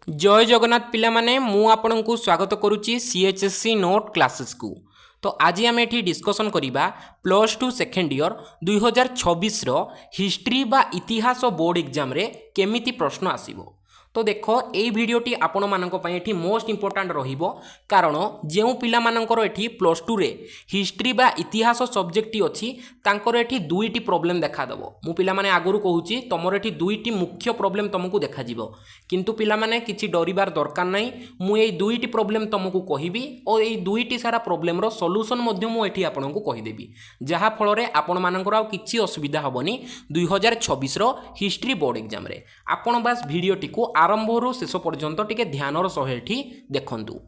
जय जगन्नाथ पिला माने मु आपनकु स्वागत करुच्ची सीएचएससी नोट क्लासेस को। तो आज आम ये डिस्कसन करिबा प्लस टू सेकेंड ईयर 2026 रो हिस्ट्री बा इतिहास बोर्ड एग्जाम रे केमिति प्रश्न आसीबो। तो देख ये भिडटी आपण मानक एठी मोस्ट इंपोर्टेंट रहिबो कारण जेउ पिला मानकर एठी प्लस टू रे हिस्ट्री बा इतिहास सब्जेक्ट अछि तांकर एठी दुईटी प्रॉब्लम देखा दबो। मु पिला माने आगुरु कहूची तमर एठी दुईटी मुख्य प्रॉब्लम तुमको देखा जिवो, किंतु पिला माने किछि डरिबार दरकार नाही। मु एई दुईटी प्रॉब्लम तुमको कहिबी और एई दुईटी सारा प्रॉब्लम रो सॉल्यूशन मध्य मु एठी आपनकु कहि देबी, जहा फल रे आपण मानकर आ किछि असुविधा हबनी 2026 रो हिस्ट्री बोर्ड एग्जाम रे। आपण बस भिडियोटी को आरंभ रु शेष पर्यंत टिके ध्यानर सह एठी देखंतु।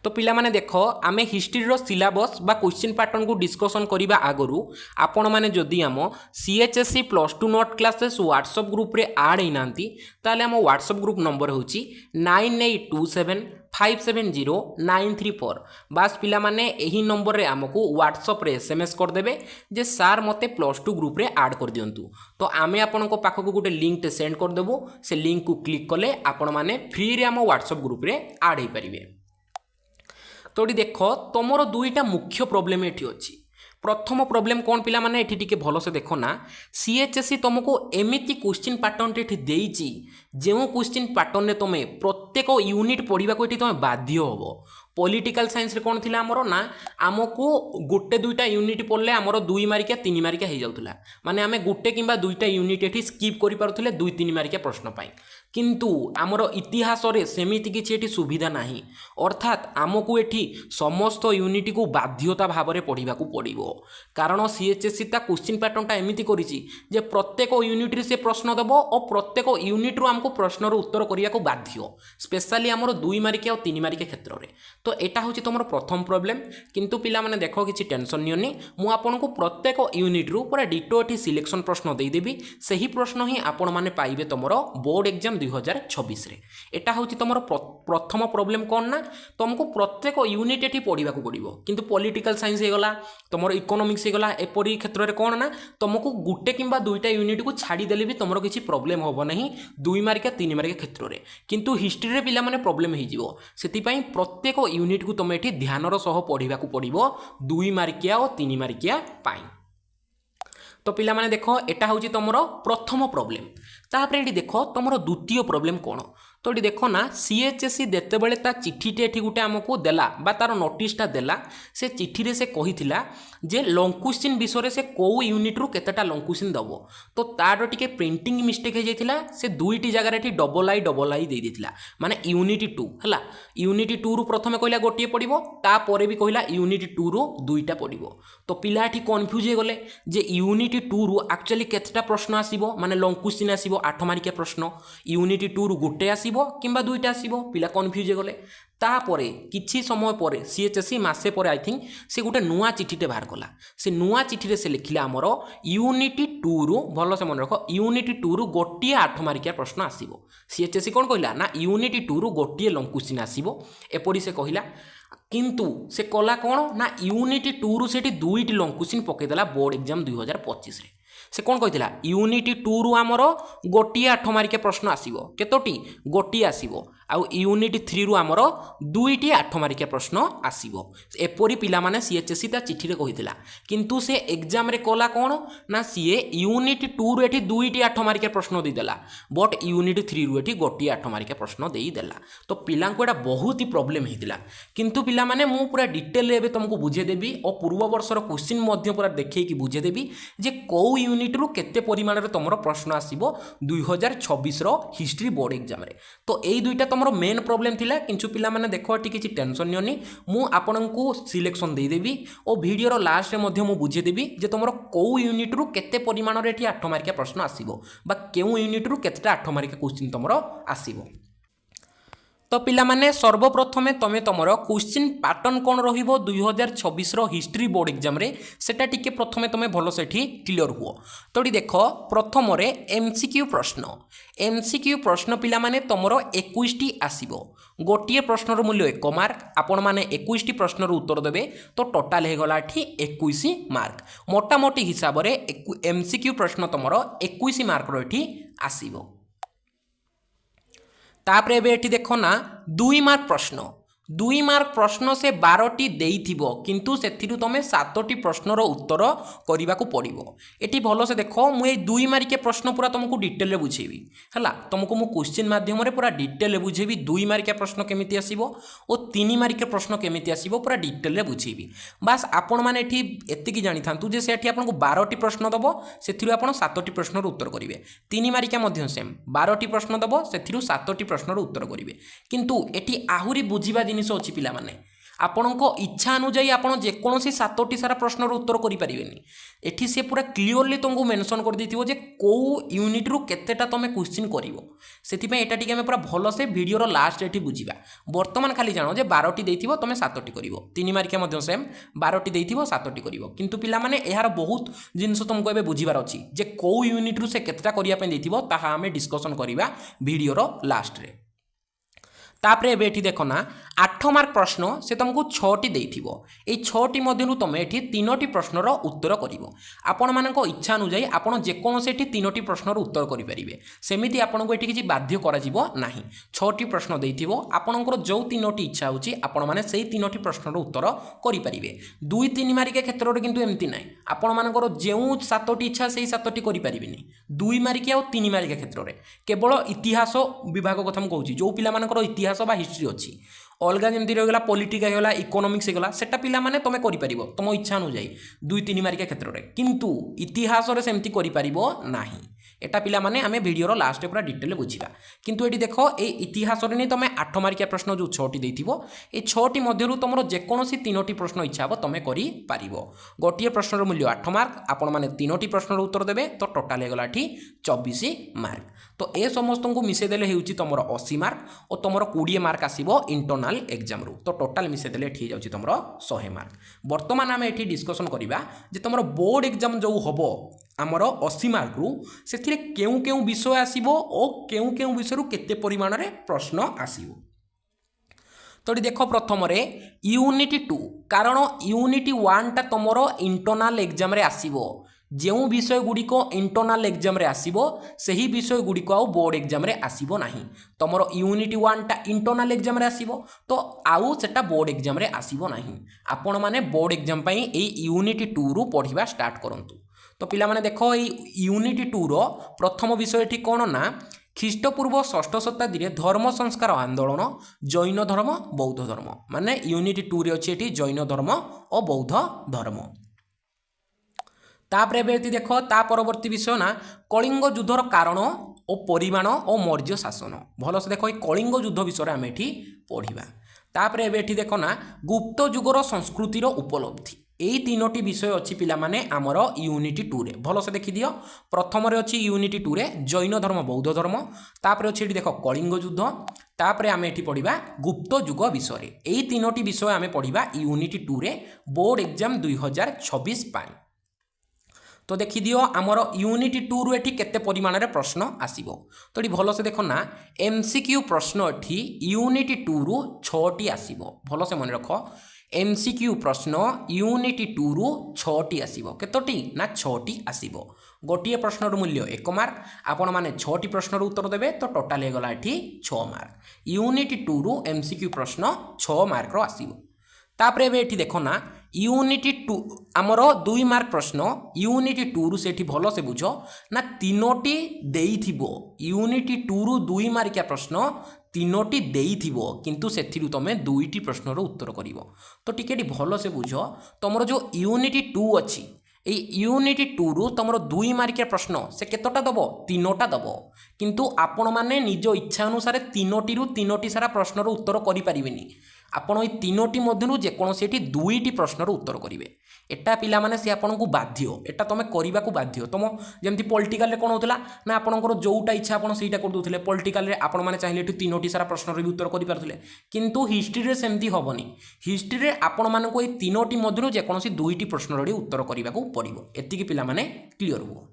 तो पिला माने देखो आमे हिस्ट्री रो सिलेबस बा क्वेश्चन पैटर्न को डिस्कशन करिबा आगरु आपण माने जदि आम CHSC plus two note classes WhatsApp group रे ऐड हैनांती ताले आम व्हाट्सएप ग्रुप नंबर होची 9827570934। बास पिला माने एही नंबर रे हमको व्हाट्सएप रे एसएमएस कर देबे जे सर मते प्लस टू ग्रुप रे ऐड कर दियंतु। तो आमे आपन को पाखक गोटे लिंक सेंड कर देबो, से लिंक को क्लिक कले आपण माने फ्री रे हम व्हाट्सएप ग्रुप रे ऐड हे परिबे। तो देख तुमर दुईटा मुख्य प्रोब्लेम एठी अछि। प्रथम प्रोब्लेम कौन पिला माने एठी टिके भलो से देखो ना, सीएचएससी तुमको एमिति क्वेश्चन पैटर्न एठी देइची जेउ क्वेश्चन पैटर्न ने तुमे प्रत्येक यूनिट पढ़िबा को एठी तुमे बाध्य होबो। पॉलिटिकल साइंस रे कौन थिला हमरो ना, आमको गोटे दुईटा यूनिट पढ़ले हमरो 2 मार्किया 3 मार्किया हो जाउतला, माने आमे गोटे किंबा दुईटा यूनिट एठी स्किप करि पारुथले 2-3 मार्किया प्रश्न पाई। किंतु आमर इतिहास रे सेमिति किछि एठी सुविधा नाही, अर्थात आमको एठी समस्त यूनिट को बाध्यता भाव में पढ़ा पड़ो। कारण सीएचएससी ता क्वेश्चन पैटर्नटा एमिति करिछि जे प्रत्येक यूनिट रे से प्रश्न देबो और प्रत्येक यूनिट रो हमको प्रश्न रो उत्तर करिया को बाध्य, स्पेशली आमर 2 मार्किया और 3 मार्किया क्षेत्र में। तो एटा होछि तमर प्रथम प्रॉब्लम। किंतु पिला माने देखो किछि टेंशन नियनि, मु आपनको प्रत्येक यूनिट रू पूरा डिटो एठी सिलेक्शन प्रश्न दे देबी, सही प्रश्न ही आपण माने पाइबे तमरो बोर्ड एग्जाम 2026 रे। एटा होछि तमरो प्रथम प्रॉब्लम कोन ना, तुमको प्रत्येक यूनिट एठी पढ़ा पड़ो। किंतु पॉलिटिकल साइंस हे गला, तुमर इकोनॉमिक्स हे गला, एपरी क्षेत्र रे कोन ना तुमको गुटे किंबा दुईटा यूनिट को छाड़ी देले भी तुमरो किछि प्रॉब्लम होबो नहीं 2 मार्किया 3 मार्किया क्षेत्र रे। किंतु हिस्ट्री रे पिला माने प्रॉब्लम हे जिवो, सेति पई प्रत्येक यूनिट को तुम एठी ध्यानर सह पढ़ा पड़ो 2 मार्किया और 3 मार्किया पाई। तो पिला माने देखो एटा होची तमरो प्रथम प्रॉब्लम। तापरे एठी देखो तमरो द्वितीय प्रॉब्लम कोन। तो ये देख ना, सीएचएससी देते बेले ता चिठीटे एठी गुटे हमको देला बा तार नोटिसटा देला, से चिठी रे से कहिथिला जे लॉन्ग क्वेश्चन विषय से को यूनिट रु केतेटा लॉन्ग क्वेश्चन दबो। तो तार टिके प्रिंटिंग मिस्टेक हे जाइथिला, से दुईटी जगह रे डबल आई दे देथिला, माने यूनिट 2 हला। यूनिट 2 रु प्रथमे कहला गोटिए पडिबो, ता परे भी कहला यूनिट 2 रु दुईटा पडिबो। तो पिला एठी कंफ्यूज हे गले जे यूनिट 2 रु एक्चुअली केतेटा प्रश्न आसीबो, माने लॉन्ग क्वेश्चन आसीबो 8 मार्किया प्रश्न, यूनिट 2 रु गोटे आसीबो किंबा दुईटा आसीबो। पिला कन्फ्यूज गले। तापरे किछि समय परे सीएचएससी मासे परे आई थिंक से गोटे नुआ चिठीटे बाहर कला। से नुआ चिठी रे से लिखिला हमरो यूनिट 2 रु, भलो से मन रखो, यूनिट 2 रु गोटिए 8 मार्किया प्रश्न आसीबो। सीएचएससी कोन कहला ना, यूनिट 2 रु गोटिए लॉन्ग क्वेश्चन आसीबो, एपरि से कहिला। किंतु से कला कोन ना, यूनिट 2 रु सेठी दुईटी लॉन्ग क्वेश्चन पके देला बोर्ड एग्जाम 2025 रे। से कौन कहिथिला, यूनिट 2 रु हमरो गोटिए 8 मार्किया प्रश्न आसीबो, केतोटी गोटिए आसीबो, आउ यूनिट 3 रु हमरो दुईटी 8 मार्किया प्रश्न आसीबो। एपरी पिला माने सीएचएससी ता चिठी रे कहिथिला। किंतु से एग्जाम रे कला कोन ना, सीए यूनिट 2 रु एठी दुईटी 8 मार्किया प्रश्न दे देला, बट यूनिट 3 रु एठी गोटिए 8 मार्किया प्रश्न देई देला। तो पिला को एटा बहुत ही प्रॉब्लम हेतिला। किंतु पिला माने मु पूरा डिटेल रे तुमको बुझे देबी और पूर्व वर्षर क्वेश्चन मध्य पूरा देखै कि बुझे देबी जे को यूनिट रु केते परिमाण रे तमरो प्रश्न आसीबो 2026 रो हिस्ट्री बोर्ड एग्जाम रे। तो एई दुईटा तमरो मेन प्रॉब्लम थिला। किंतु पिला माने देखो एटी किछि टेंशन नियनि, मु आपनकु सिलेक्शन दे देबी और वीडियो रो लास्ट रे मध्य मु बुझे देबी जे तमरो को यूनिट रु केते परिमाण रे एटी 8 मार्किया प्रश्न आसीबो बा केउ यूनिट रु केतेटा 8 मार्किया क्वेश्चन तमरो आसीबो। तो पिला माने सर्वप्रथमे तमे तमरो क्वेश्चन पैटर्न कोन रहिबो 2026 रो हिस्ट्री बोर्ड एग्जाम रे, सेटा टिके प्रथमे तमे भलो सेठी क्लियर हुओ। तो देखो प्रथम रे एमसीक्यू प्रश्न। एमसीक्यू प्रश्न पिला माने तमरो 21 टी आसीबो। गोटिए प्रश्न रो मूल्य 1 मार्क, आपण माने 21 टी प्रश्न रो उत्तर देबे, तो टोटल हे गला ठी 21 मार्क। मोटा मोटी हिसाब रे एमसीक्यू प्रश्न तमरो 21 मार्क रो एठी आसीबो। तापरे एबे एठी देखो ना 2 मार्क प्रश्न 2 मार्क प्रश्न से 12टी देइथिबो किंतु सेथिरु तमे 7टी प्रश्नर उत्तर करने को पड़ो। ये भल से देख मुझे 2 मार्किया प्रश्न पूरा तुमको डिटेल बुझेबी है तुमको मु क्वेश्चन माध्यम पूरा डिटेल बुझेबी 2 मार्किया प्रश्न केमिति आसीबो और 3 मार्किया प्रश्न केमिति आसीबो पूरा डिटेल बुझेबी। बास आपण मैंने एतिकी जानी थांतु जे सेठी आपको 12टी प्रश्न दबो सेथिरु आपण 7टी प्रश्नर उत्तर करेंगे। 3 मार्किया मध्य सेम 12टी प्रश्न दबो सेथिरु 7टी प्रश्नर उत्तर करेंगे। किंतु एठी आहुरी बुझिबा जिनिस अछि पिला माने आपणको इच्छा अनुଯାୟୀ आपण जेकोसी 7टी सारा प्रश्नर उत्तर करें। एठी से पूरा क्लीयरली तुमको मेंशन कर देथिबो जे को यूनिट रु केतेटा तुम क्वेश्चन करिवो सेतिपय एटा टिके हम पूरा भलो से वीडियो लास्ट एठी बुझिबा। वर्तमान खाली जानो जे 12टी देथिबो तुम 7टी करिवो 3 मार्किया मध्य सेम 12टी देथिबो 7टी करिवो। किंतु पिला माने एहार बहुत जिंस तुमको एबे बुझिबार अछि जे को यूनिट रु से केतेटा करिया पे देथिबो ताहा हमें डिस्कशन करिबा वीडियो रो लास्ट रे। तापरे एबे एठी देखो ना 8 मार्क प्रश्न से तुमको 6टी देइथिबो ए 6टी मध्यरु तुम एठी 3टी प्रश्नर उत्तर करिवो। आपण मानको इच्छा अनुଯାୟୀ आपण जेकोसी एठी 3टी प्रश्नर उत्तर करि परिबे सेमिति आपनको एठी किछि बाध्य करा जिवो नाही। 6टी प्रश्न देइथिबो आपणकर जो 3टी इच्छा होछि आपण माने सेही 3टी प्रश्नर उत्तर करि परिबे। 2-3 मार्किया क्षेत्र रे किंतु एमति नाही आपण मानकर जेउ 7टी इच्छा सेही 7टी करि परिबेनी। 2 मार्किया और 3 मार्किया क्षेत्र रे केवल इतिहास विभाग कथा म कहूछि जो पिला मानकर इतिहास बा हिस्ट्री अच्छी अलग जमी रहीगला पॉलिटिक्स होगा इकोनॉमिक्स होगा सेटा पिला माने तुम कर तुम इच्छा अनुଯାୟୀ 2-3 मार्किया क्षेत्र में किंतु इतिहास रे सेमती करि परिबो नाही। एटा पिला माने आमे वीडियो लास्ट पूरा डिटेल बुझिबा। किंतु एटी देखो ए इतिहास रे नहीं तुम 8 मार्किया प्रश्न जो 6टी देथिबो ए 6टी मध्यरु तुमरो जेकोसी 3टी प्रश्न इच्छा हो तुम करि पारिबो। गोटिए प्रश्नर मूल्य 8 मार्क आपण माने 3टी प्रश्नर उत्तर देबे तो टोटाल हेगला ठी 24 मार्क। तो ए समस्त को मिसे देले हेउची तुमरो 80 मार्क और तुमरो 20 मार्क आसीबो इंटरनल एग्जाम रू। तो टोटाल मिसे देले एठी जाउची तुमरो 100 मार्क। वर्तमान आमे एठी डिस्कशन करिबा जे तुमरो बोर्ड एग्जाम जो हबो आमर 80 मार्क रू से केउ केउ विषय आसीबो और केउ केउ विषय रू केते परिमाण रे प्रश्न आसीबो। तो देख प्रथम यूनिट 2 कारण यूनिट 1 टा तुमरो इंटरनल एग्जाम रे आसीबो जो विषय गुड़िक इंटरनल एग्जाम रे आसीबो सही विषय गुड़िक आउ बोर्ड एग्जाम रे आसीबो नाही। तुमरो यूनिट 1 टा इंटरनल एग्जाम रे आसीबो तो आउ सेटा बोर्ड एग्जाम रे आसीबो नाही। आपण माने बोर्ड एग्जाम पई ए यूनिट 2 रु पढ़िबा स्टार्ट करंतु। तो पिला माने देखो ए यूनिट 2 रो प्रथम विषय ठी कोन ना ख्रीष्टपूर्व 6ठ शताब्दी रे धर्म संस्कार आंदोलन जैन धर्म बौद्ध धर्म माने यूनिट 2 रे अछि एठी जैन धर्म और बौद्ध धर्म। तापरे बेती देखो ता परवर्ती विषय ना कलिंग युद्धर कारण और परिमाण और मौर्य शासन भल से देखो कलिंग युद्ध विषय आम एठी पढ़िबा। तापरे एठी देखो ना गुप्त युगर संस्कृतिर उपलब्धि यही 3टी विषय अच्छी पिला माने आमर यूनिट 2 रे भल से देखि दियो। प्रथम रे अच्छी यूनिट 2 रे जैन धर्म बौद्ध धर्म तापरे अच्छी देखो कलिंग युद्ध तापरे आम एठी पढ़िबा गुप्त युग विषय यही 3टी विषय आम पढ़िबा यूनिट 2 रे बोर्ड एग्जाम 2026 पाई। तो देखि दियो आमर यूनिट 2 रु एठी केते परिमाण रे प्रश्न आसीबो। तो एठी भलो से देखो ना एमसीक्यू प्रश्न एठी यूनिट 2 रु 6टी आसीबो भलो से मन रखो एमसीक्यू प्रश्न यूनिट 2 रु 6टी आसीबो केतोटी ना 6टी आसीबो। गोटिए प्रश्नर मूल्य 1 मार्क आपण माने 6टी प्रश्नर उत्तर देबे तो टोटाल हे गला एठी 6 मार्क। यूनिट 2 रु एमसीक्यू प्रश्न 6 मार्क रो आसीबो। तापरे एठी देखो ना यूनिट 2 आमर 2 मार्क प्रश्न यूनिट 2 रु सेठी भलो से बुझो ना 3टी देइथिबो यूनिट 2 रु 2 मार्किया प्रश्न 3टी देइथिबो किंतु सेथिरु तमे 2टी प्रश्नर उत्तर करिवो। तो टिकेटी भलो से बुझो तमरो जो यूनिट 2 अछि ए यूनिट 2 रु तमरो 2 मार्किया प्रश्न से केतोटा दबो 3टा दबो किंतु आपण माने निज इच्छा अनुसार 3टी रु 3टी सारा प्रश्नर उत्तर करि परिबेनी आपण ए 3टी मध्यरु जेकोसी एठी 2टी प्रश्नर उत्तर करिवे। एटा पिला माने से आपन को बाध्य एटा तमे करिबा को बाध्य तुम जेमती पॉलिटिकल रे कोन होतला ना आपनकर जोटा इच्छा आपन सेटा कर दोथले पॉलिटिकल रे आपन माने चाहिए एठी 3टी सारा प्रश्नर भी उत्तर करि परथले किंतु हिस्ट्री रे सेमती होबनी। हिस्ट्री रे आपन मान को ए 3टी मध्यरु जेकोसी 2टी प्रश्नर उत्तर करिबा को पड़िबो एतिकी पिला माने क्लियर हो।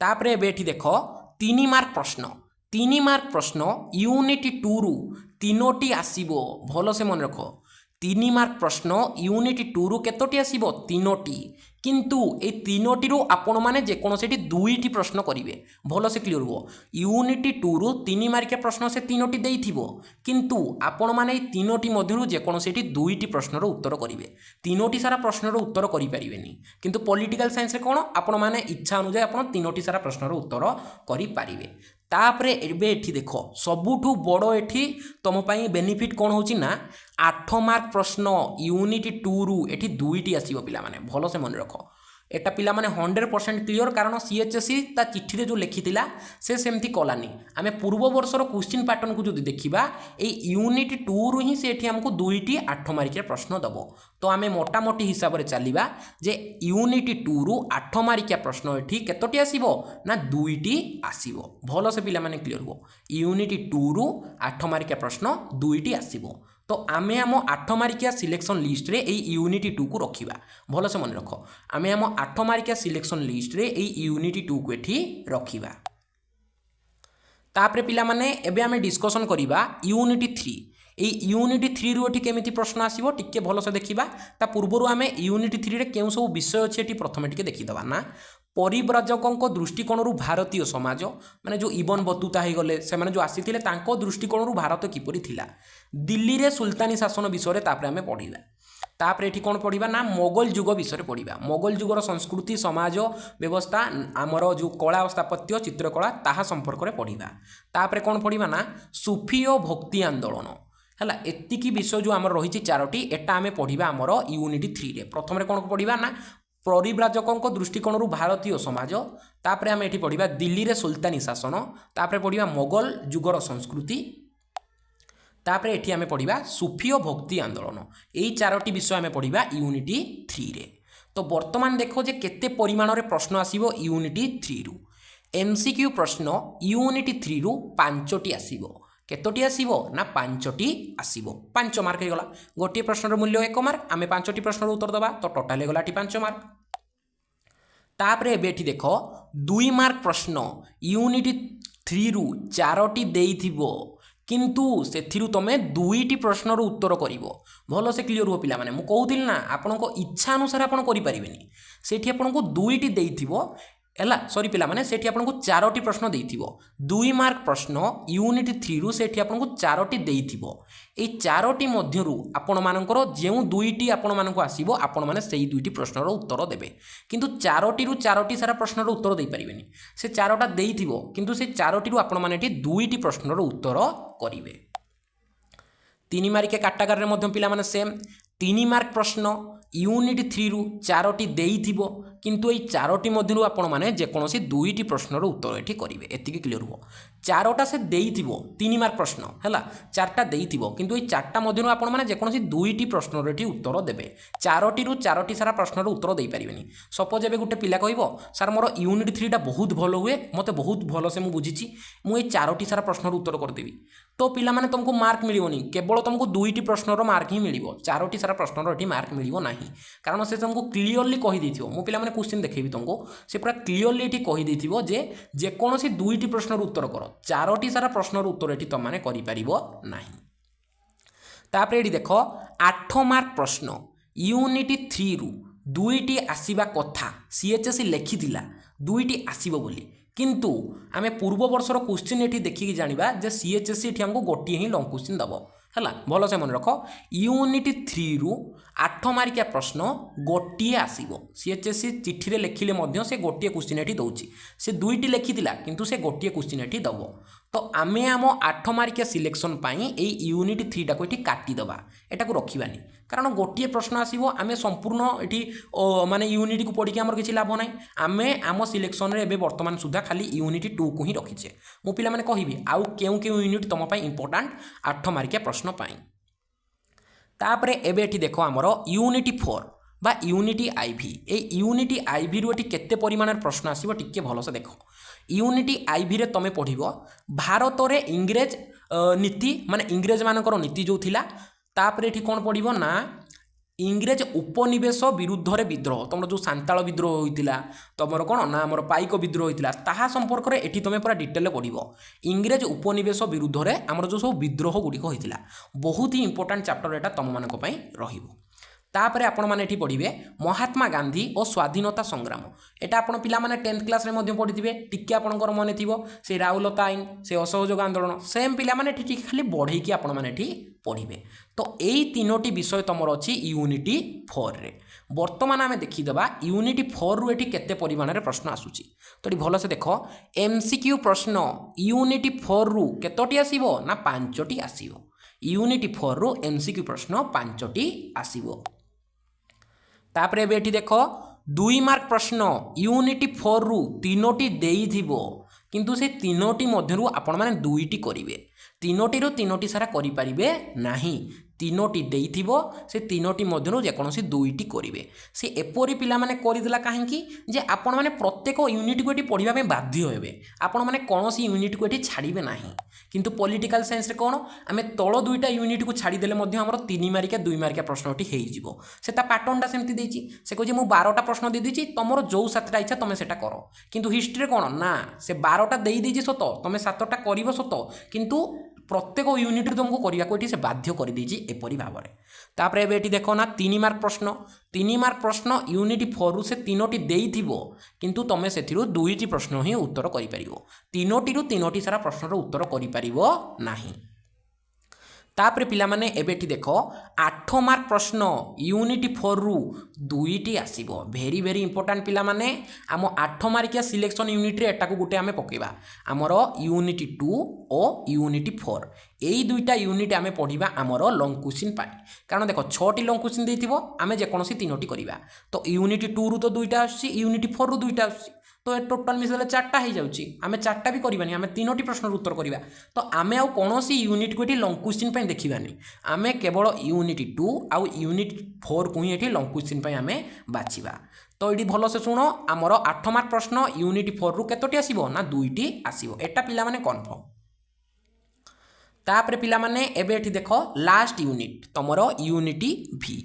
तापरे बेठी देखो 3 मार्क प्रश्न 3 मार्क प्रश्न यूनिट 2 रु 3टी आसीबो भलो से मन रखो 3 मार्क प्रश्न यूनिट 2 रु केतोटी आसीबो 3टी किंतु ए तीनोटी आपण मैंने जेकोसी दुईटी प्रश्न करेंगे भल से क्लीयर हो यूनिट 2 रु 3 मार्किया प्रश्न से तीनोटी देइथिबो किंतु आपण मैंने तीनोटी मध्यरु जेकोसी दुईटी प्रश्नर उत्तर करेंगे तीनोटी सारा प्रश्नर उत्तर करें किंतु पॉलिटिकल साइंस रे कोन आपण मैंने इच्छा अनुसार आपण तीनोटी सारा प्रश्नर उत्तर करें तापरे एठी देख सबुठू बड़ एठी तुम बेनिफिट कौन होची ना 8 मार्क प्रश्न यूनिट 2 रु एठी दुईटी आसीबो पिला माने भल से मन रख एटा पिला माने 100% क्लियर कारण सीएचएससी ता चिट्ठी रे जो लिखिथिला से सेमती कलानी आमे पूर्व वर्षर क्वेश्चन पैटर्न को जदि देखिबा ए यूनिट 2 रु ही से एठी हमको दुईटी 8 मार्किया प्रश्न दबो तो आमे मोटा मोटी हिसाब रे चलिबा जे यूनिट 2 रु 8 मार्किया प्रश्न एठी केतोटी आसीबो ना दुईटी आसीबो भलो से पिला माने क्लियर हो यूनिट 2 रु 8 मार्किया प्रश्न दुईटी आसीबो तो आमे आम 8 मार्किया सिलेक्शन लिस्ट रे ए यूनिट 2 को रखिबा भल से मन रख आमे आम 8 मार्किया सिलेक्शन लिस्ट रे ए यूनिट 2 को एठी रखिबा तापरे पिला माने एबे आमे डिस्कशन करिबा यूनिट 3 ए यूनिट 3 रु एठी केमिति प्रश्न आसीबो टिके भल से देखिबा ता पूर्वरु आमे यूनिट 3 रे केउ सब विषय अछि एठी प्रथमे टिके देखि दबा ना परिव्राजकों दृष्टिकोण भारतीय समाज माने जो इबन बतुता हो गले से जो आसी दृष्टिकोण भारत किपरि थिला दिल्ली रे सुल्तानी शासन विषय आम पढ़ा तापर एठी कौन पढ़ा ना मोगल युग विषय पढ़ा मोगल युगर संस्कृति समाज व्यवस्था आमर जो कला स्थापत्य चित्रकला ताहा संपर्क में पढ़ा तापर कौन पढ़ा ना सूफी और भक्ति आंदोलन है एतिकी विषय जो आम रही चारोटी एटा आम पढ़ा आमर यूनिट 3 रे प्रथम कौन पढ़ा ना परिव्राजकों दृष्टिकोण भारतीय समाज तापर आम एठी पढ़ा दिल्ली रे सुल्तानी शासन तापर पढ़ा मोगल युगर संस्कृति तापर एठी आम पढ़ा सूफी और भक्ति आंदोलन यही चारोटी विषय आम पढ़ा यूनिट 3 रे तो वर्तमान देखो जे केते परिमाण रे प्रश्न आसीबो यूनिट 3 रु एमसीक्यू प्रश्न यूनिट 3 रु 5टी आसीबो केतोटी आसीबो ना 5टी आसीबो 5 मार्क हे गला गोटे प्रश्नर मूल्य 1 मार्क आमे 5टी प्रश्नर उत्तर दबा तो टोटल हे गला 5 मार्क तापरे एबेठी देखो 2 मार्क प्रश्न यूनिट 3 रु 4टी देइथिबो किंतु सेथिरु तमे 2टी प्रश्नर उत्तर करिवो भलो से क्लियर हो पिला माने मु कहूतिल ना आपनको इच्छा अनुसार आपन करि परिबेनी सेठी आपनको 2टी देइथिबो एला सॉरी पिला माने सेठी आपनको 4टी प्रश्न देइथिबो 2 मार्क प्रश्न यूनिट 3 रु सेठी आपनको 4टी देइथिबो ए 4टी मध्यरु आपण मानकर जेउ 2टी आपण मानको आसीबो आपण माने सेही 2टी प्रश्नर उत्तर देबे किंतु 4टी रु 4टी सारा प्रश्नर उत्तर देइ परिबेनी से 4टा देइथिबो किंतु से 4टी रु आपण माने एठी 2टी प्रश्नर उत्तर करिवे 3 मार्किया काटागार रे मध्य पिला माने सेम 3 मार्क प्रश्न यूनिट 3 रु 4टी देइथिबो किंतु एई 4टी मध्यरु आपण माने जेकोसी 2टी प्रश्नर उत्तर एठी करिवे एतिकी क्लियर हो 4टा से देइथिबो 3 मार्क प्रश्न हैला 4टा देइथिबो किंतु एई 4टा मध्यरु आपण माने जेकोसी 2टी प्रश्नर एठी उत्तर देबे 4टी रु 4टी सारा प्रश्नर उत्तर देइ परिबेनी सपोज एबे गुटे पिला कहइबो सर मोर यूनिट 3 टा बहुत भलो हुए मते बहुत भलो से मु बुझिछि मु एई 4टी सारा प्रश्नर उत्तर कर देबी तो पिला माने तुमको मार्क मिलिबोनी केवल तुमको 2टी प्रश्नर मार्क ही मिलिबो 4टी सारा प्रश्नर एठी मार्क मिलिबो नाही कारण से तुमको क्लियरली कहि देथिबो मु पिला माने क्वेश्चन देखेबी तुमको से पूरा क्लियरली एठी कहि देथिबो जे कोनोसी 2टी प्रश्नर उत्तर करो 4टी सारा प्रश्नर उत्तर एठी तुम माने करि परिबो नाही तापर एठी देखो 8 मार्क प्रश्न यूनिट 3 रु 2टी आसीबा कथा सीएचएससी लेखिथिला 2टी आसीबो बोली किंतु आमे पूर्व वर्षर क्वेश्चन एठी देखिकी जानिबा जे सीएचएससी एठी हमको गोटी ही लॉन्ग क्वेश्चन दबो हैला भलो से मन रख यूनिट 3 रु 8 मार्किया प्रश्न गोटे आसीबो सीएचएससी चिट्ठी रे लेखिले मध्य से गोटे क्वेश्चन एठी दउची से 2टी लेखिथिला किंतु से गोटे क्वेश्चन एठी दबो तो आमे आम 8 मार्किया सिलेक्शन पाई ए यूनिट 3 टा को एठी काटी दबा एटा को रखिबानी कारण गोटे प्रश्न आसीबो आमे संपूर्ण एठी माने यूनिट को पढी के हमर किछि लाभ नाही आमे आम सिलेक्शन रे एबे वर्तमान सुधा खाली यूनिट 2 को ही रखिछे मु पिला माने कहिबी आउ केउ यूनिट तम पई इंपोर्टेंट 8 मार्किया प्रश्न पाई तापरे एबे एठी देखो हमर यूनिट 4 बा unit ivy a unit ivy रु एठी केते परिमाण प्रश्न आसीबो टिके भलो से देखो यूनिट आईवी रे तमे पढिबो भारत रे इंग्रेज नीति माने इंग्रेज मानकर नीति जो थिला तापरे एठी कोन पढिबो ना इंग्रेज उपनिवेश विरुद्ध रे विद्रोह तुम जो सांताल विद्रोह होइतिला तुमर कोन ना हमर पाइक विद्रोह होइतिला ताहा संपर्क रे एठी तमे पूरा डिटेल रे पढिबो इंग्रेज उपनिवेश विरुद्ध रे हमर जो सब विद्रोह गुडी होइतिला बहुत ही इंपोर्टेंट चैप्टर एटा तम मानक पई रहिबो तापर आपण माने एठी पढ़िबे महात्मा गांधी और स्वाधीनता संग्राम। एटा आपण पिला माने 10th क्लास रे मध्ये पढ़िथिबे, टिके आपणकर मन थिबो से राउलता आईन से असहयोग आंदोलन सेम पिला माने एठी टिके खाली बढ़ई कि आपण माने एठी पढ़िबे। तो एई तीनोटी विषय तमर अछि यूनिटी 4 रे। वर्तमान आमे देखि देबा यूनिटी 4 रु एठी केते परिमाण रे प्रश्न आसुची। तो एठी भलो से देखो एमसीक्यू प्रश्न यूनिटी 4 रु केतोटी आसीबो ना 5टी आसीबो। यूनिटी 4 रु एमसीक्यू प्रश्न 5टी आसीबो। तापरे बेठी देखो 2 मार्क प्रश्न यूनिटी 4 रु 3टी देई थिबो, किंतु से 3टी मध्यरु आपण माने 2टी करिवे। 3टी रु 3टी सारा करि परिबे नाही, 3टी देई थिबो से 3टी मध्यरु जे कोनोसी 2टी करिवे। से एपोरी पिला माने करिदेला काहेकि जे आपण माने प्रत्येक यूनिट को एटी पढिबा में बाध्य हेबे, आपण माने कोनोसी यूनिट को एटी छाड़िबे नाही। किंतु पॉलिटिकल साइंस रे कोन आमे तळ 2टा यूनिट को छाड़ी देले मध्य हमर 3 मार्किया 2 मार्किया प्रश्नटी हेई जिवो। सेता पैटर्नटा सेमति देछि, से कहै जे मु 12टा प्रश्न दे दिछि तमरो जो 7टा इच्छा तमे सेटा करो। किंतु हिस्ट्री रे कोन ना से 12टा देई दिछि सत तमे 7टा करिवो सत, किंतु प्रत्येक यूनिट तुमको करिया को एटी से बाध्य कर दीजिए एपरी भाव में। तापरे एबे एटी देखो ना 3 मार्क प्रश्न, 3 मार्क प्रश्न यूनिटी 4 रु से 3टी देई थिबो, किंतु तमे सेथिरु 2टी प्रश्न ही उत्तर करि परिबो। 3टी रु 3टी सारा प्रश्नर उत्तर करि परिबो नाही। तापरे पिला माने एबे एटी देखो 8 मार्क प्रश्न यूनिटी 4 रु 2टी आसीबो। भेरी भेरी इंपोर्टेंट पिला माने आम 8 मार्किया सिलेक्शन यूनिट रे एटा को गुटे आमे पकेबा हमरो यूनिटी 2 और यूनिटी 4। एई दुईटा यूनिट आमे पढ़िबा हमरो लॉन्ग क्वेश्चन पाई, कारण देखो 6टी लॉन्ग क्वेश्चन देइथिबो आमे जे कोनोसी 3टी करिबा। तो यूनिटी 2 रु तो 2टा आसी, यूनिटी 4 रु 2टा आसी, तो ए टोटल मिसले 4टा हो जाउची। आमे 4टा भी करबानी, आमे 3टी प्रश्न उत्तर करिबा। तो आमे आ कोनोसी यूनिट को एटी लॉन्ग क्वेश्चन पई देखिबानी, आमे केवल यूनिटी 2 आउ यूनिट 4 को ही एटी लॉन्ग क्वेश्चन पई आमे बाछिबा। तो ये भल से शुण आमर 8 मार्क प्रश्न यूनिटी 4 रु केतोटी आसीबो ना 2टी आसीबो। एटा पिला माने कन्फर्म। तापरे पिला माने एबे एठी देखो लास्ट यूनिट तमरो यूनिटी भी।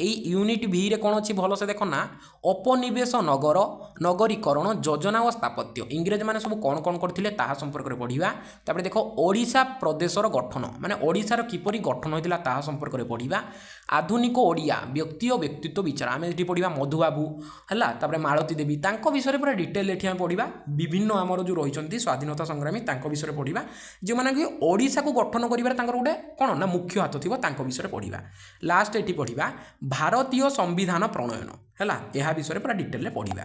एई यूनिट भी रे कोन अछि भल से देखो ना उपनिवेश नगर नगरीकरण योजना और स्थापत्य इंग्रेज माने सब कोन कोन करथिले ताहा संपर्क रे पढिबा। तापरे देखो ओडिशा प्रदेशर गठन माने ओडिशार किपरि गठन होइतिला ताहा संपर्क रे पढिबा। आधुनिक ओडिया व्यक्ति और व्यक्तित्व विचार आमे एठी पढिबा मधुबाबू हला। तापरे मालती देवी तांको विषय पूरा डिटेल एठी आमे पढिबा। विभिन्न आमर जो रहिचंती स्वाधीनता संग्रामी तांको विषय पढिबा, जे माने कि ओडिशा को गठन करिबार तांकर गुटे कोन ना मुख्य हाथ थिबो तांको विषय पढिबा। लास्ट एठी पढिबा भारतीय संविधान प्रणयन हैला, यह विषय पूरा डिटेल पढ़िबा।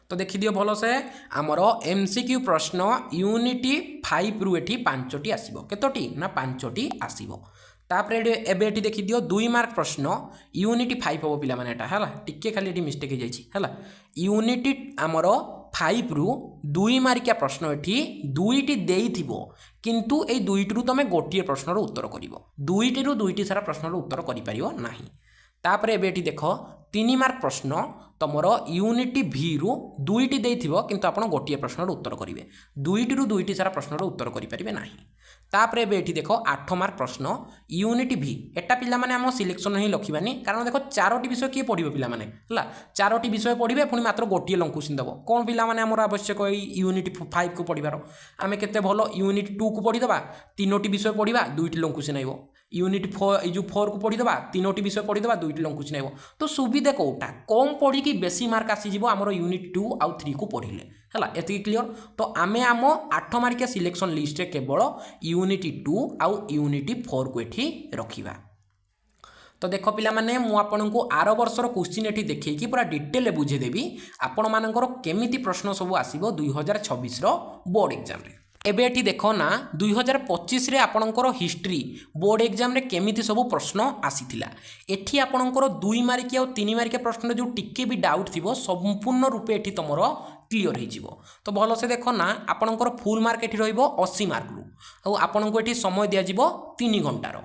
तो देखि दियो भलो से आमर एमसीक्यू प्रश्न यूनिटी 5 रु एठी 5टी आसीबो। केतोटी ना 5टी आसीबो। तापरे एबे एठी देखि दियो 2 मार्क प्रश्न यूनिटी 5 हो पिला माने एटा हैला, टिके खाली एठी मिस्टेक हो जाइछि हैला। यूनिटी आमर 5 रु 2 मार्किया प्रश्न एठी 2टी देई थिबो, किंतु ए 2टी रु तमे गोटिए प्रश्नर उत्तर करिवो। 2टी रु 2टी सारा प्रश्नर उत्तर करि परिवो नाही। तापरे एबे एठी देखो 3 मार्क प्रश्न तमर यूनिटी भी रु 2टी देइथिबो, किंतु आपण गोटिए प्रश्नर उत्तर करिवे। 2टी रु 2टी सारा प्रश्नर उत्तर करि परिबे नाही। तापरे एबे एठी देखो 8 मार्क प्रश्न यूनिटी भी। एटा पिला माने हम सिलेक्शन ही लखिबानी, कारण देखो 4टी विषय किए पढिबो पिला माने हला। 4टी विषय पढिबे पुनी मात्र गोटिए लॉन्ग क्वेश्चन देबो। कोन पिला माने हमर आवश्यक यूनिटी 5 को पढिबार, आमे केते भलो यूनिट 2 को पढि दबा, 3टी विषय पढिबा 2टी लॉन्ग क्वेश्चन आइबो। यूनिट 4 जो 4 को पढ़ी दबा 3टी विषय पढ़ी दबा 2टी लॉन्ग क्वेश्चन आइबो। तो सुविधा कोटा कम पढ़ी कि बेसी मार्क आसी जिवो हमर यूनिट 2 आउ 3 को पढ़िले हला। एति क्लियर। तो आमे आम 8 मार्किया सिलेक्शन लिस्ट रे केवल यूनिटी 2 आउ यूनिटी 4 को एठी रखिबा। तो देख पिला माने मु आपनको आर वर्षर क्वेश्चन एठी देखै कि पूरा डिटेल बुझे देबी आपण मानकर केमिति प्रश्न सब आसीबो 2026 रो बोर्ड एग्जाम रे। एबे एठी देखो ना 2025 रे आपणकर हिस्ट्री बोर्ड एग्जाम रे केमिति सब प्रश्न आसीथिला। एठी आपणकर 2 मार्किया और 3 मार्किया प्रश्न जो टिके भी डाउट थिबो संपूर्ण रूपे एठी तमरो क्लियर हो जिवो। तो भलो से देखो ना आपणकर फुल मार्क एठी रहइबो 80 मार्क रु, और आपणको एठी समय दिया जिवो 3 घंटार।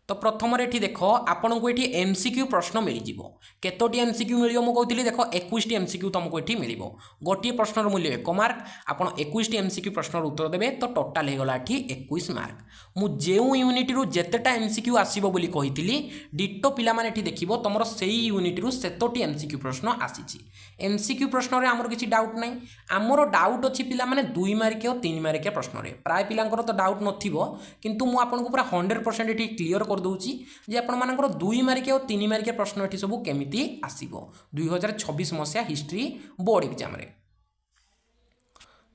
तो प्रथम एठी देखो आपन को एठी एमसीक्यू प्रश्न मिल जिवो। केतोटी एमसीक्यू मिलियो मु कहउतिली देखो 21टी एमसीक्यू तुमको एठी मिलिबो। गोटिए प्रश्नर मूल्य 1 मार्क, आपन 21टी एमसीक्यू प्रश्नर उत्तर देबे तो टोटल हे गला एठी 21 मार्क। मु जेउ यूनिट रु जेतेटा एमसीक्यू आसीबो बोली कहितिली डिटो पिला माने एठी देखिबो तमरो सेही यूनिट रु सेतोटी एमसीक्यू प्रश्न आसीची। एमसीक्यू प्रश्न रे हमर किछि डाउट नै, हमर डाउट अछि पिला माने 2 मार्किया और 3 मार्किया प्रश्न रे। प्राय पिलांकर तो डाउट नथिबो, किंतु मु आपन को पूरा 100% एठी क्लियर करदे जे आपर 2 मार्किया और 3 मार्किया प्रश्न ये सब केमिति आसीबो 2026 मसीहा हिस्ट्री बोर्ड एग्जाम रे।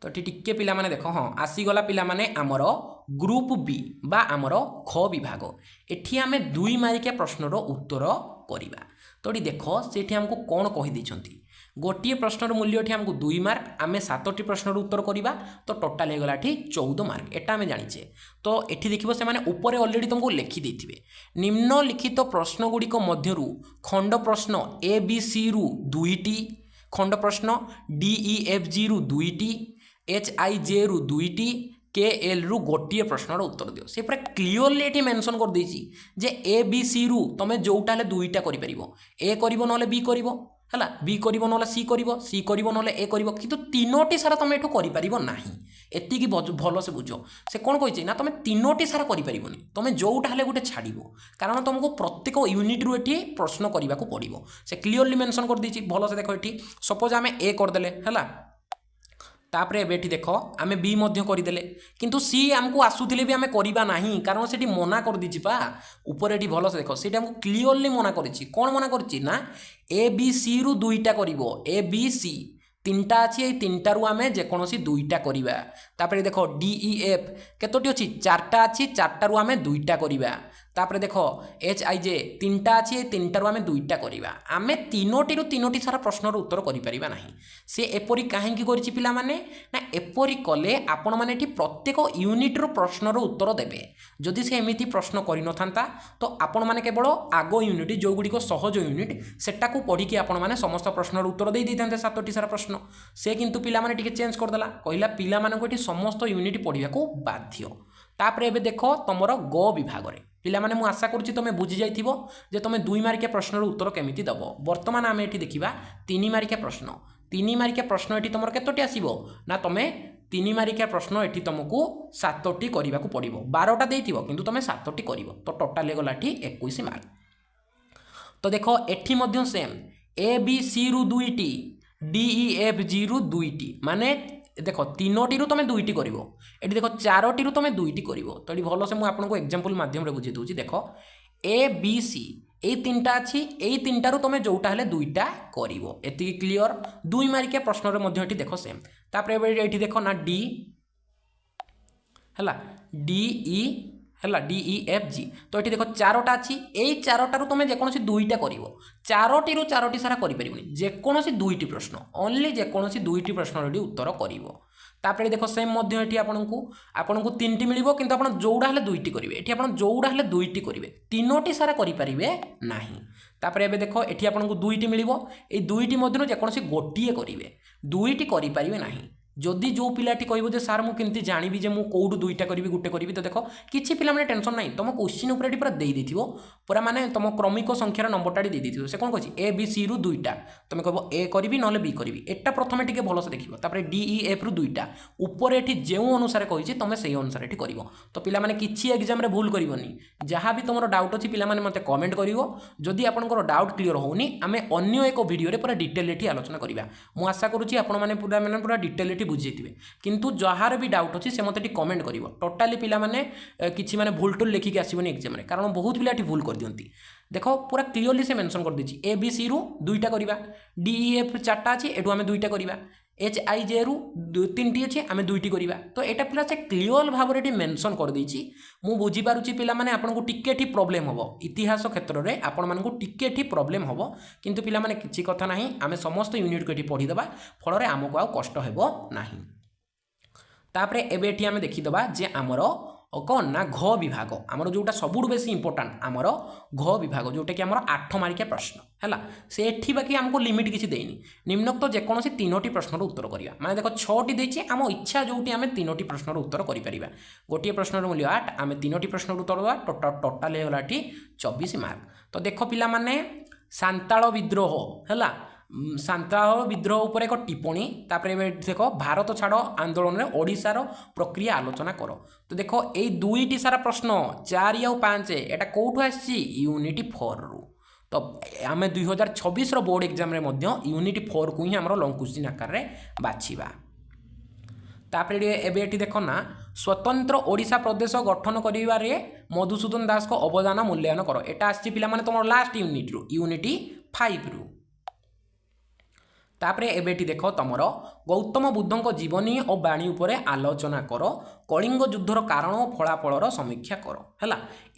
तो टिके पिला माने देखो हाँ आसीगला पिला माने आमर ग्रुप बी बा आमर ख विभाग एठी आमे 2 मार्किया प्रश्नर उत्तर करिबा। तो देख सेठी हमको कौन कहि दैछंती गोटे प्रश्नर मूल्य एठी हमको 2 मार्क आमे 7टी प्रश्नर उत्तर करिबा तो टोटाल हे गला एठी 14 मार्क एटा आमे जानिछे। तो एठी देखिबो से माने ऊपर ऑलरेडी तुमको लिखि देथिबे निम्नलिखित प्रश्न गुडी को मध्यरु खंड प्रश्न ए बी सी रु 2टी खंड प्रश्न डी ई एफ जी रु 2टी एच आई जे रु 2टी के एल रु गोटे प्रश्नर उत्तर दियो से पूरा क्लियरली एठी मेंशन कर देछि जे ए बी सी रु तमे जोटा ले 2टा करि परिबो ए करिवो नले बी करिवो हला बी करिवो नले सी करिवो नले ए करिवो किंतु तीनोटी सारा तमे एठो करि परिबो नाही एति की भलो से बुझो से कोन कहिछि ना तमे तीनोटी सारा करि परिबोनी तमे जोटा हले गुटे छाडिबो कारण तुमको प्रत्येक यूनिट रु एठी प्रश्न करिबा को पड़िबो से क्लियरली मेंशन कर देछि भलो से देखो एठी सपोज आमे ए कर देले हला तापरे एबेठी देखो आमे बी मध्य करदेले किंतु सी आमको आसुथिले भी आमे करिबा नाही कारण सेठी मना कर दिछि पा ऊपर एठी भलो से देखो सेठी हमको क्लियरली मना करिछि कोन मना करिछि ना ए बी सी रु 2टा करिवो ए बी सी 3टा अछि ए 3टा रु आमे जे कोनोसी 2टा करिबा तापरे देखो डी ई एफ केतोटी अछि 4टा अछि 4टा रु आमे 2टा करिबा तापरे देखो एच आई जे 3टा अछि ए 3टा रु आमे 2टा करिबा आमे तीनोटी सारा प्रश्नर उत्तर करि परिबा नाही से एपरि काहे की करिछि पिला माने ना एपरि कले आपण माने एठी प्रत्येक यूनिट रो प्रश्नर उत्तर देबे जदि से एमिति प्रश्न करि न थांता तो आपण माने केवल आगो यूनिट जो गुडी को सहज यूनिट सेटा को पढी कि आपण माने समस्त प्रश्नर उत्तर देई थांते 7टी सारा प्रश्न से किंतु पिला माने टिके चेंज कर देला कहिला पिला माने को एठी समस्त यूनिट पढिबा को बाध्य। तापरे एबे देखो तमरो ग विभाग रे पिला माने मु आशा करूची तमे बुझी जाइथिबो जे तमे 2 मार्किया प्रश्नर उत्तर केमिति दबो। वर्तमान आमे एठी देखिबा 3 मार्किया प्रश्न 3 मार्किया प्रश्न एठी तमरो केतोटी आसीबो ना तमे 3 मार्किया प्रश्न एठी तुमको 7टी करिबा को पड़िबो 12टा देइथिबो किंतु तमे 7टी करिवो तो टोटल हे गला एठी 21 मार्क। तो देखो एठी मध्य सेम ए बी सी रु 2टी डी ई एफ जी रु 2टी माने देखो 3टी रु तमे 2टी करिवो एठी देखो 4टी रु तमे 2टी करिवो तो एठी भलो से मु आपनको एग्जांपल माध्यम रे बुझी दोची देखो ए बी सी ए 3टा अछि ए 3टा रु तमे जोटा हले 2टा करिवो एति क्लियर 2 मार्किया प्रश्न रे मध्ये एठी देखो सेम तापरे एठी देखो ना डी हला डी ई हला डी ई एफ जी तो एठी देखो 4टा अछि ए 4टा रु तमे जे कोनोसी 2टा करिवो 4टी रु 4टी सारा करि परिबोनी जे कोनोसी 2टी प्रश्न ओनली जे कोनोसी 2टी प्रश्न रे उत्तर करिवो। तापरे देखो सेम मध्य एठी आपनकु 3टी मिलिबो किंतु आपण जोडा हले 2टी करिवे एठी आपण जोडा हले 2टी करिवे तीनोटी सारा करि परिबे नाही। तापरे एबे देखो एठी आपनकु 2टी मिलिबो ए 2टी मध्यनु जे कोनोसी गोटिए करिवे 2टी करि परिबे नाही जदि जो पिलाटी कहबो जे सर मु केमती जानिबी जे मु कोडु 2टा करिवि गुटे करिवि तो देखो किछि पिला माने टेंशन नाही तुम क्वेश्चन ऊपर पूरा देई देथिबो पूरा माने तुम क्रमिक संख्यार नंबरटा देई देथिबो से कोन कहछि ए बी सी रु 2टा तुम कहबो ए करिवि नले बी करिवि एटा प्रथमे टिके भलो से देखिबो तापर डी ई एफ रु 2टा ऊपर एठी जेउ अनुसार कहिछि तुम सेही अनुसार एठी करिवो तो पिला माने किछि एग्जाम रे भूल करिवोनी जहां भी तुमरो डाउट अछि पिला माने मते कमेंट करिवो जदि आपनकर डाउट क्लियर होउनी आमे अन्य एक वीडियो रे पूरा डिटेल एठी आलोचना करिबा मु आशा करूछि आपन माने पूरा डिटेल एठी बुझिथिबे किंतु जहार भी डाउट अच्छी से मत कमेंट कर टोटाली पिला माने किछि माने भूल टूल लिखिक आसबनी एग्जाम रे कारण बहुत पिला भूल कर दियंती देखो पूरा क्लियरली से मेंशन कर दीची ए बी सी रु 2टा करिबा डी ई एफ 4टा अछि एठू आमे 2टा करिबा एच आई जे रु 3टी अछि आमे 2टी करिबा तो एटा पिला से क्लियर भाव रे मेंशन कर दीची मु बुझी पारुची पिला माने आपन को टिके ठी प्रॉब्लम हबो इतिहास क्षेत्र रे आपन मान को टिके ठी प्रॉब्लम हबो किंतु पिला माने किछि कथा नाही आमे समस्त यूनिट को एठी पढी दबा फल रे हमको आ कष्ट हेबो नाही। तापरे एबे एठी आमे देखि दबा जे हमरो कौन ना घ विभाग आमर जोटा सबुठ बेसी इंपोर्टाट आमर घ विभाग जोटा कि आमर 8 मार्किया प्रश्न है से एठी बाकी हमको लिमिट किसी देनी निम्नोक्त जेकोसी 3टी प्रश्नर उत्तर करिया माने देखो 6टी देछि आम इच्छा जोटी आमे 3टी प्रश्नर उत्तर करि परिबा गोटे प्रश्नर मूल्य 8 आमे 3टी प्रश्नर उत्तर दवा टोटाल हे गला एठी 24 मार्क। तो देखो पिला माने सांताल विद्रोह है सांताल विद्रोह उपर एक टिप्पणी तापरे देखो भारत छाड़ आंदोलन में ओडिशार प्रक्रिया आलोचना करो। तो देखो ये 2टी सारा प्रश्न 4 और 5 एटा कोठु आसी यूनिट 4 रु तो आम 2026 बोर्ड एग्जाम रे मध्य यूनिट 4 को ही आम लंग क्वेश्चन आकार रे बाछिबा। तापर एबे एठी देखो ना स्वतंत्र ओडिशा प्रदेश गठन करिवारे मधुसूदन दास को अवदान मूल्यांकन करो। एटा आछि पिला माने तुम लास्ट यूनिट रु यूनिट 5 रु। तापर एबेटी देख तुमर गौतम बुद्धଙ୍କ जीवनी और बाणी उपरे आलोचना कर कलिंग युद्धर कारण और फलाफलर समीक्षा कर है।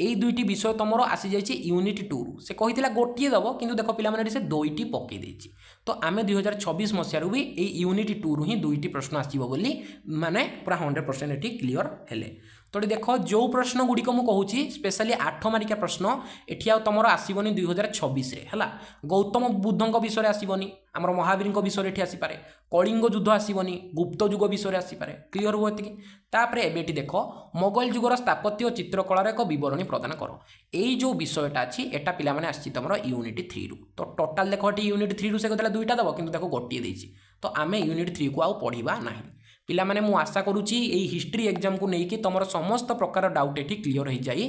यही दुईटी विषय तुम आसी जाइए यूनिट 2 रु। से कही गोटे दब कि देख पे से दुईटी पकई तो आम 2026 मसीह भी ये यूनिट 2 रु ही दुईटी प्रश्न आसो बोली माने पूरा 100% ये क्लीयर हेले। तो देख जो प्रश्न गुड़िक मुझे स्पेशली 8 मारिका प्रश्न एटी तुम आसबनी 2026 है। गौतम बुद्धଙ୍କ विषय आसबनी आमर महावीर विषय ये आसीपे कलिंग युद्ध आसबनी गुप्त युग विषय आसीपे क्लीयर हुए तापर एबेटी देख मोगल युगर स्थापत्य और चित्रकलार एक बरणी प्रदान कर यही जो विषयटा अच्छी एटा पिला माने आछि तुम यूनिट 3 रु। तो टोटाल देख यूनिट 3 रु से कहते दुईटा दब कि देखो गोटे देछि तो आम यूनिट 3 को आउ पढ़ा ना पिला माने मु आशा करुच्ची हिस्ट्री एग्जाम को लेकिन तुम समस्त प्रकार डाउट ये क्लीयर हो जाइए।